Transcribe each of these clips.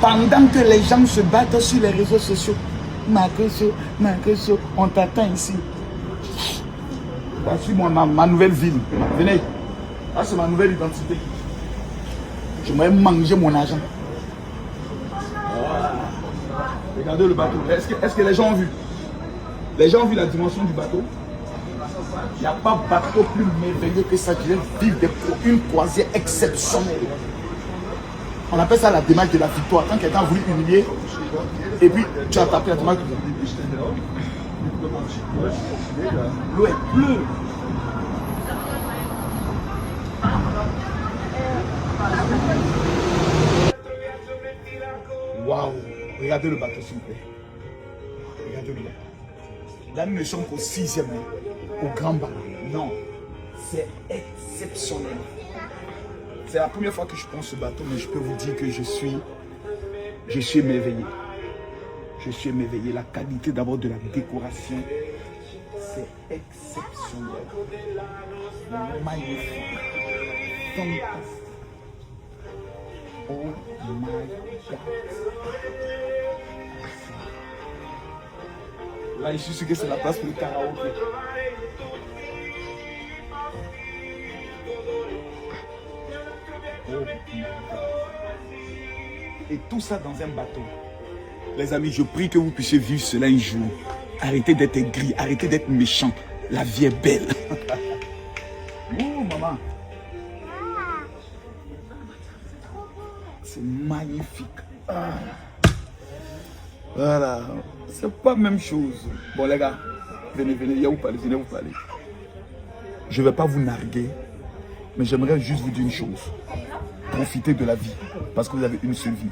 Pendant que les gens se battent sur les réseaux sociaux, Makoso, on t'attend ici. Voici ma nouvelle ville. Venez. Ah, c'est ma nouvelle identité. Je vais manger mon argent. Voilà. Regardez le bateau. Est-ce que les gens ont vu? Les gens ont vu la dimension du bateau? Il n'y a pas de bateau plus merveilleux que ça. Je vais vivre une croisière exceptionnelle. On appelle ça la démarche de la victoire. Quand quelqu'un a voulu humilier, et puis tu as tapé la démarche. L'eau est bleue. Waouh! Regardez le bateau, s'il vous plaît. Regardez-le. Là, nous ne sommes qu'au 6e, au grand bas. Non, c'est exceptionnel. C'est la première fois que je prends ce bateau, mais je peux vous dire que je suis émerveillé. Je suis émerveillé. La qualité d'abord de la décoration, c'est exceptionnel. Magnifique. Fantastique. Oh my God. Là, je suis sûr que c'est la place pour le karaoké. Oh my God. Et tout ça dans un bateau. Les amis, je prie que vous puissiez vivre cela un jour. Arrêtez d'être aigri, arrêtez d'être méchant. La vie est belle. Oh, maman. C'est magnifique. Ah. Voilà. C'est pas la même chose. Bon, les gars, venez, venez vous parler, venez vous parler. Je ne vais pas vous narguer, mais j'aimerais juste vous dire une chose. Profitez de la vie, parce que vous avez une seule vie.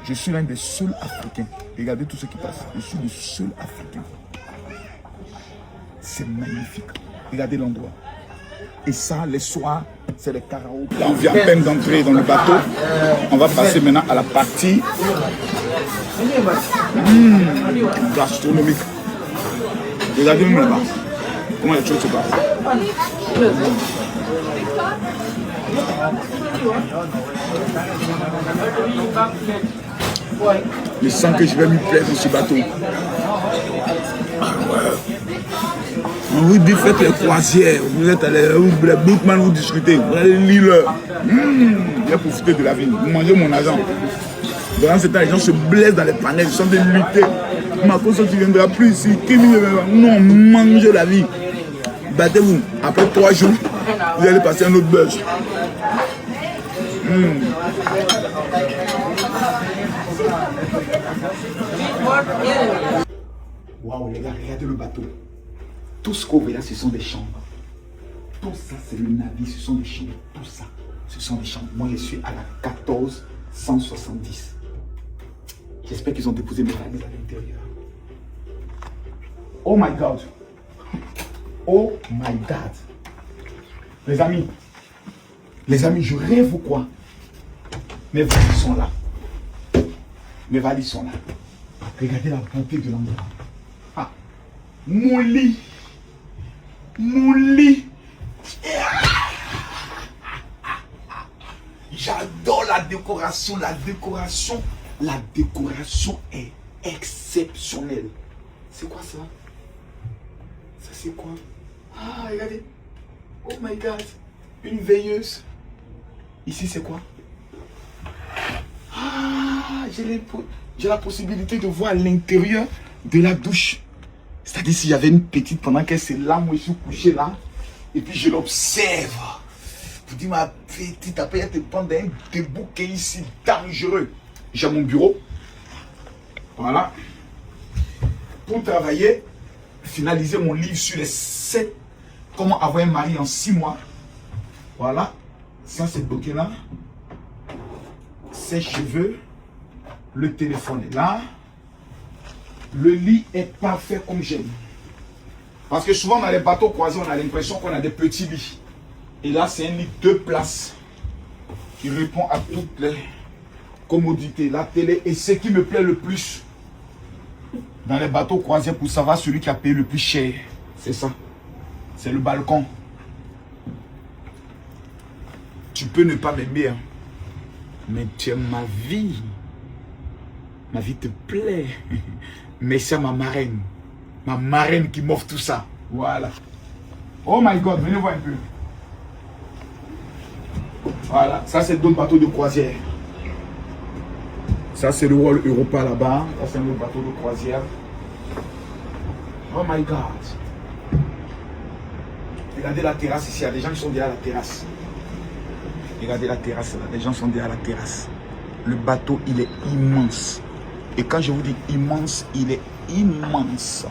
Je suis l'un des seuls Africains. Regardez tout ce qui passe. Je suis le seul Africain. C'est magnifique. Regardez l'endroit. Et ça, les soirs, c'est les karaokés. Là, on vient à peine d'entrer dans le bateau. On va passer maintenant à la partie gastronomique. Regardez même là-bas. Comment les choses se passent. Je sens que je vais me plaire dans ce bateau. On vous dit faites les croisières, vous êtes allés, les bookman vous discutez, vous allez lire. J'ai profité de la vie, vous mangez mon argent. Durant ce temps, les gens se blessent dans les panels, ils sont de lutter. Marcos, tu ne viendras plus ici. Non, mangez la vie. Battez-vous. Après 3 jours, vous allez passer un autre buzz. Waouh, les gars, regardez le bateau. Tout ce qu'on voit là, ce sont des chambres. Tout ça, c'est le navire, ce sont des chambres. Tout ça, ce sont des chambres. Moi, je suis à la 1470. J'espère qu'ils ont déposé mes valises à l'intérieur. Oh my God. Oh my God. Les amis, je rêve ou quoi? Mes valises sont là. Mes valises sont là. Regardez la beauté de l'endroit. Ah, mon lit. Mon lit. J'adore la décoration. La décoration est exceptionnelle. C'est quoi ça? Ça c'est quoi? Ah, regardez. Oh my God. Une veilleuse. Ici c'est quoi? Ah, j'ai la possibilité de voir l'intérieur de la douche. C'est-à-dire s'il y avait une petite pendant qu'elle s'est là, moi je suis couché là. Et puis je l'observe. Je dis ma petite, après elle te prend un debout qui est ici dangereux. J'ai mon bureau. Voilà. Pour travailler, finaliser mon livre sur les 7 comment avoir un mari en 6 mois. Voilà. Ça c'est bloqué là. Ses cheveux. Le téléphone est là. Le lit est parfait comme j'aime. Parce que souvent dans les bateaux croisés, on a l'impression qu'on a des petits lits. Et là, c'est un lit 2 places qui répond à toutes les commodités. La télé. Et ce qui me plaît le plus dans les bateaux croisés, pour savoir celui qui a payé le plus cher, c'est ça. C'est le balcon. Tu peux ne pas m'aimer, hein, mais tu es ma vie. Ma vie te plaît. Merci à ma marraine. Ma marraine qui m'offre tout ça. Voilà. Oh my God, venez voir un peu. Voilà, ça c'est d'autres bateaux de croisière. Ça c'est le World Europa là-bas. Ça c'est un autre bateau de croisière. Oh my God. Regardez la terrasse ici, il y a des gens qui sont derrière la terrasse. Regardez la terrasse là, les gens sont derrière la terrasse. Le bateau, il est immense. Et quand je vous dis immense, il est immense.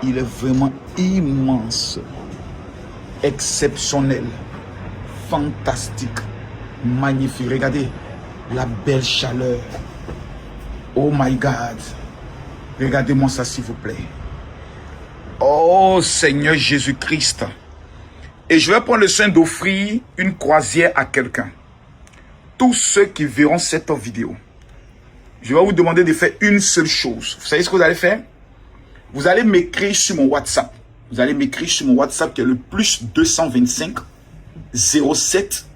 Il est vraiment immense. Exceptionnel. Fantastique. Magnifique. Regardez la belle chaleur. Oh my God. Regardez-moi ça s'il vous plaît. Oh Seigneur Jésus-Christ. Et je vais prendre le soin d'offrir une croisière à quelqu'un. Tous ceux qui verront cette vidéo, je vais vous demander de faire une seule chose. Vous savez ce que vous allez faire? Vous allez m'écrire sur mon WhatsApp. Vous allez m'écrire sur mon WhatsApp qui est le plus 225 07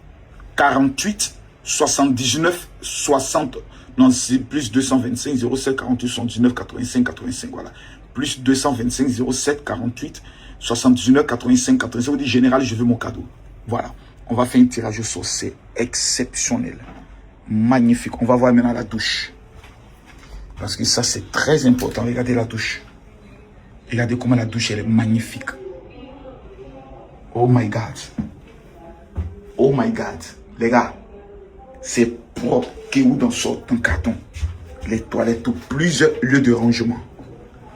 48 79 60. Non, c'est plus 225 07 48 79 85 85. Voilà. Plus 225 07 48 79 85 85. Vous dites général, je veux mon cadeau. Voilà. On va faire un tirage au sort. C'est exceptionnel. Magnifique. On va voir maintenant la douche. Parce que ça, c'est très important. Regardez la douche. Regardez comment la douche, elle est magnifique. Oh my God. Oh my God. Les gars, c'est propre que où dans sort un carton. Les toilettes, plusieurs lieux de rangement.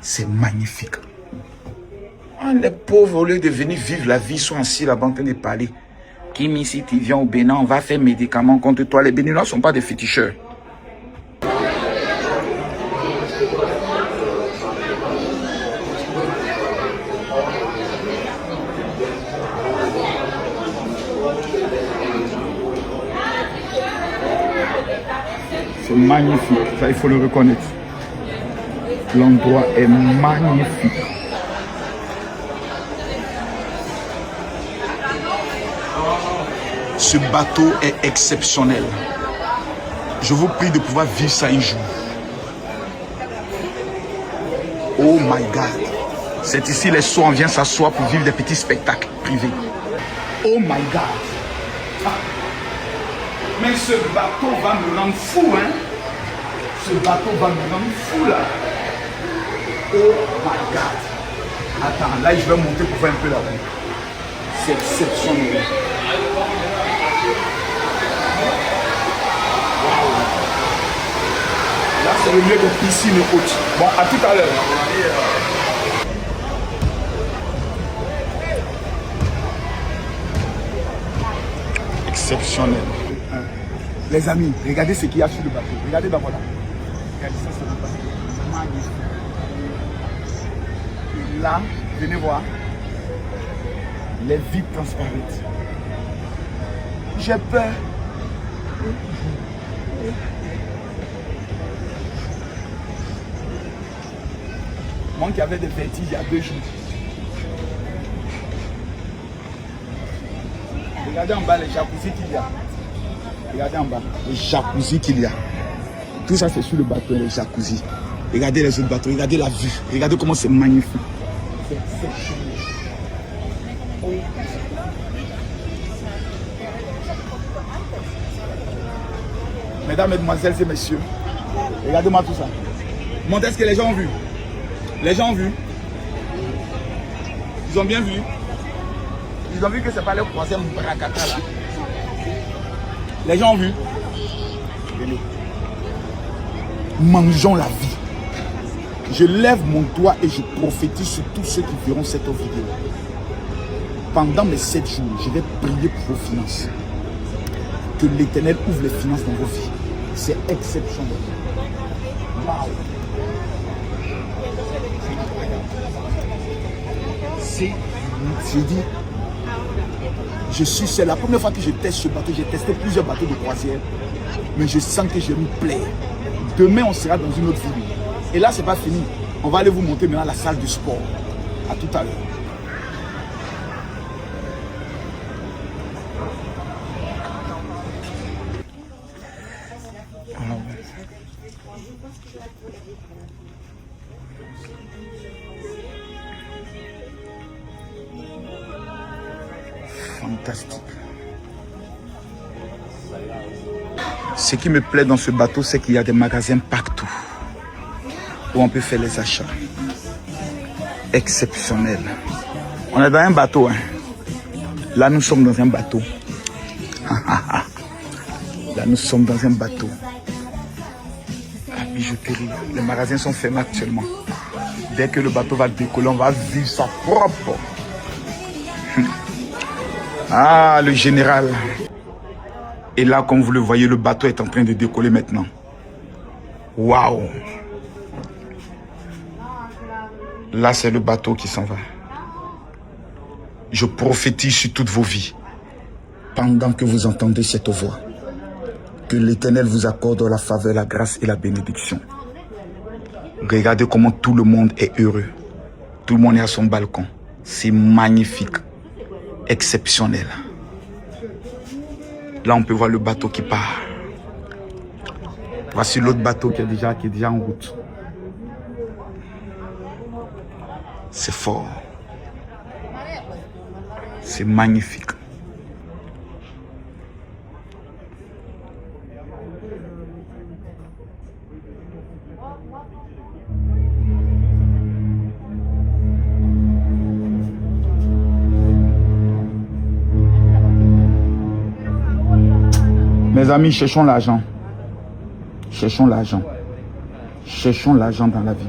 C'est magnifique. Ah, les pauvres, au lieu de venir vivre la vie, sont assis là-bas en train de parler. Kim, ici, tu viens au Bénin, on va faire médicaments contre toi. Les Béninois ne sont pas des féticheurs. C'est magnifique, ça il faut le reconnaître. L'endroit est magnifique. Ce bateau est exceptionnel. Je vous prie de pouvoir vivre ça un jour. Oh my God. C'est ici les soirs, on vient s'asseoir pour vivre des petits spectacles privés. Oh my God. Ah. Mais ce bateau va me rendre fou, hein. Ce bateau va me rendre fou, là. Oh my God. Attends, là, je vais monter pour faire un peu la vue. C'est exceptionnel. Là, c'est le lieu de piscine haute. Bon, à tout à l'heure. Exceptionnel. Les amis, regardez ce qu'il y a sur le bateau. Regardez d'abord là. Regardez ça sur le bateau. Magnifique. Et là, venez voir. Les vitres transparentes. J'ai peur. Moi qui avais des vertiges il y a 2 jours. Regardez en bas les jacuzzi qu'il y a. Regardez en bas les jacuzzi qu'il y a. Tout ça c'est sur le bateau, les jacuzzi. Regardez les autres bateaux, regardez la vue. Regardez comment c'est magnifique. C'est exceptionnel. Mesdames, mesdemoiselles et messieurs, regardez-moi tout ça. Montrez ce que les gens ont vu. Les gens ont vu. Ils ont bien vu. Ils ont vu que c'est pas le troisième bracata là. Les gens ont vu. Venez. Mangeons la vie. Je lève mon doigt et je prophétise sur tous ceux qui verront cette vidéo. Pendant mes 7 jours, je vais prier pour vos finances. Que l'Éternel ouvre les finances dans vos vies. C'est exceptionnel. Waouh. C'est la première fois que je teste ce bateau. J'ai testé plusieurs bateaux de croisière, mais je sens que je me plais. Demain, on sera dans une autre ville. Et là, c'est pas fini. On va aller vous montrer maintenant la salle du sport. À tout à l'heure. Fantastique. Ce qui me plaît dans ce bateau, c'est qu'il y a des magasins partout où on peut faire les achats. Exceptionnel. On est dans un bateau. Hein. Là, nous sommes dans un bateau. Là, nous sommes dans un bateau. La bijouterie. Les magasins sont fermés actuellement. Dès que le bateau va décoller, on va vivre ça propre. Ah, le général. Et là, comme vous le voyez, le bateau est en train de décoller maintenant. Waouh! Là, c'est le bateau qui s'en va. Je prophétise sur toutes vos vies. Pendant que vous entendez cette voix, que l'Éternel vous accorde la faveur, la grâce et la bénédiction. Regardez comment tout le monde est heureux. Tout le monde est à son balcon. C'est magnifique. Exceptionnel. Là, on peut voir le bateau qui part. Voici l'autre bateau qui est déjà en route. C'est fort. C'est magnifique. Mes amis, cherchons l'argent. Cherchons l'argent. Cherchons l'argent dans la vie.